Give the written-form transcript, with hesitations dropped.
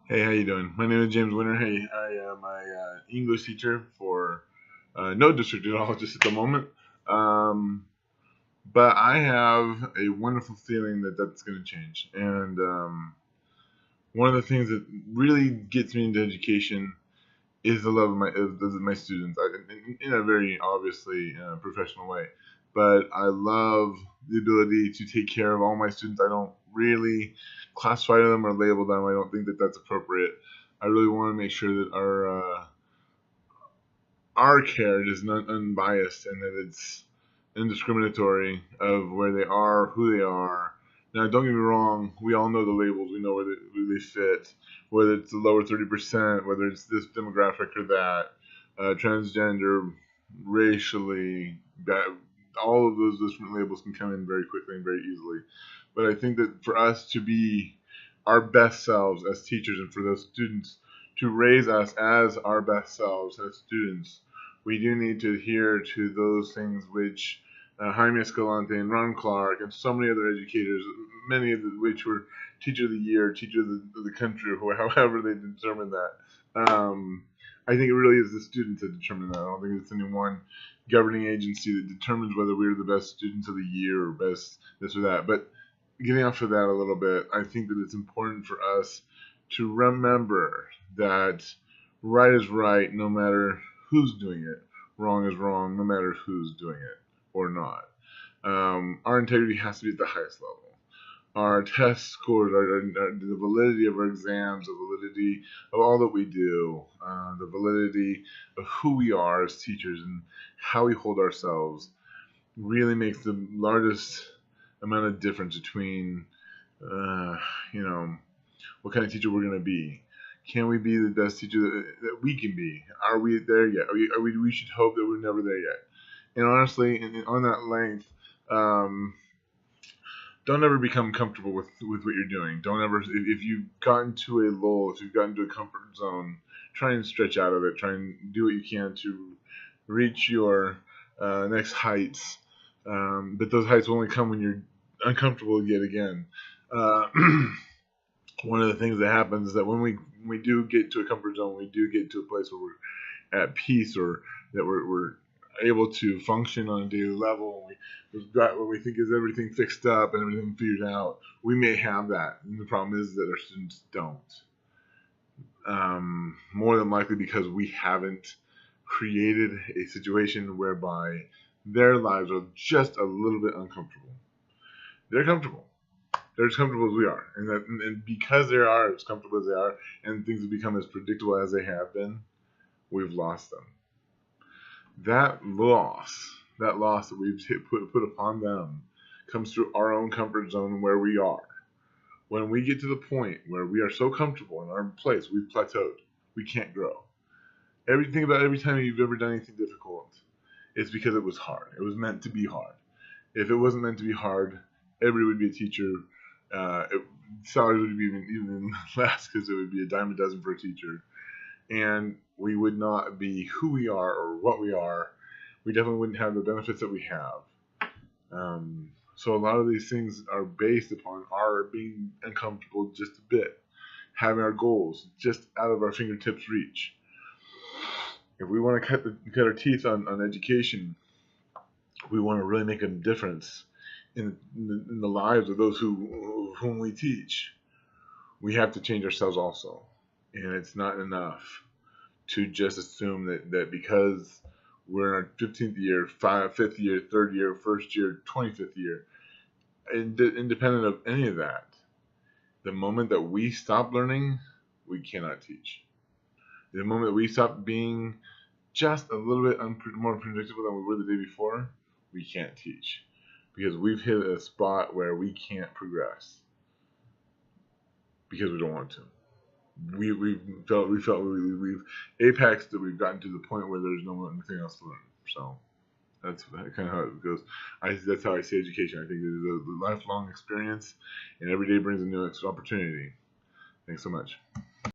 Hey, how you doing? My name is James Winter. Hey, I am a English teacher for no district at all, just at the moment. Um, but I have a wonderful feeling that that's going to change. And one of the things that really gets me into education is the love of my students, in a very obviously professional way. But I love the ability to take care of all my students. I don't really classify them or label them. I don't think that that's appropriate. I really want to make sure that our care is not unbiased and that it's indiscriminatory of where they are, who they are. Now, don't get me wrong, we all know the labels, we know where they fit, whether it's the lower 30%, whether it's this demographic or that, transgender, racially, that, all of those different labels can come in very quickly and very easily. But I think that for us to be our best selves as teachers and for those students to raise us as our best selves as students, we do need to adhere to those things which Jaime Escalante and Ron Clark and so many other educators, many of which were Teacher of the Year, Teacher of the Country, or however they determine that. I think it really is the students that determine that. I don't think it's any one governing agency that determines whether we're the best students of the year or best this or that. But getting off of that a little bit, I think that it's important for us to remember that right is right no matter who's doing it, wrong is wrong no matter who's doing it or not. Our integrity has to be at the highest level. Our test scores, the validity of our exams, the validity of all that we do, the validity of who we are as teachers and how we hold ourselves really makes the largest amount of difference between, uh, you know, what kind of teacher we're going to be. Can we be the best teacher that we can be? Are we there yet? We should hope that we're never there yet. And honestly, on that length, um, don't ever become comfortable with what you're doing. Don't ever, if you've gotten to a lull, if you've gotten to a comfort zone, try and stretch out of it. Try and do what you can to reach your next heights. But those heights will only come when you're uncomfortable yet again. Uh, one of the things that happens is that when we do get to a comfort zone, we do get to a place where we're at peace or that we're able to function on a daily level. We've got what we think is everything fixed up and everything figured out. We may have that, and the problem is that our students don't. More than likely because we haven't created a situation whereby their lives are just a little bit uncomfortable. They're comfortable. They're as comfortable as we are, and because they are as comfortable as they are, and things have become as predictable as they have been, we've lost them. That loss that we've put upon them, comes through our own comfort zone where we are. When we get to the point where we are so comfortable in our place, we've plateaued. We can't grow. Everything about every time you've ever done anything difficult, it's because it was hard. It was meant to be hard. If it wasn't meant to be hard, everybody would be a teacher. Salaries would be even less because it would be a dime a dozen for a teacher, and we would not be who we are or what we are. We definitely wouldn't have the benefits that we have. So a lot of these things are based upon our being uncomfortable just a bit, having our goals just out of our fingertips reach. If we want to cut our teeth on education, we want to really make a difference in the lives of those whom we teach. We have to change ourselves also, and it's not enough to just assume that because we're in our 15th year, fifth year, third year, first year, 25th year, independent of any of that, the moment that we stop learning, we cannot teach. The moment that we stop being just a little bit more predictable than we were the day before, we can't teach because we've hit a spot where we can't progress because we don't want to. We've apexed that we've gotten to the point where there's nothing else to learn. So that's kind of how it goes. That's how I see education. I think it is a lifelong experience, and every day brings a new opportunity. Thanks so much.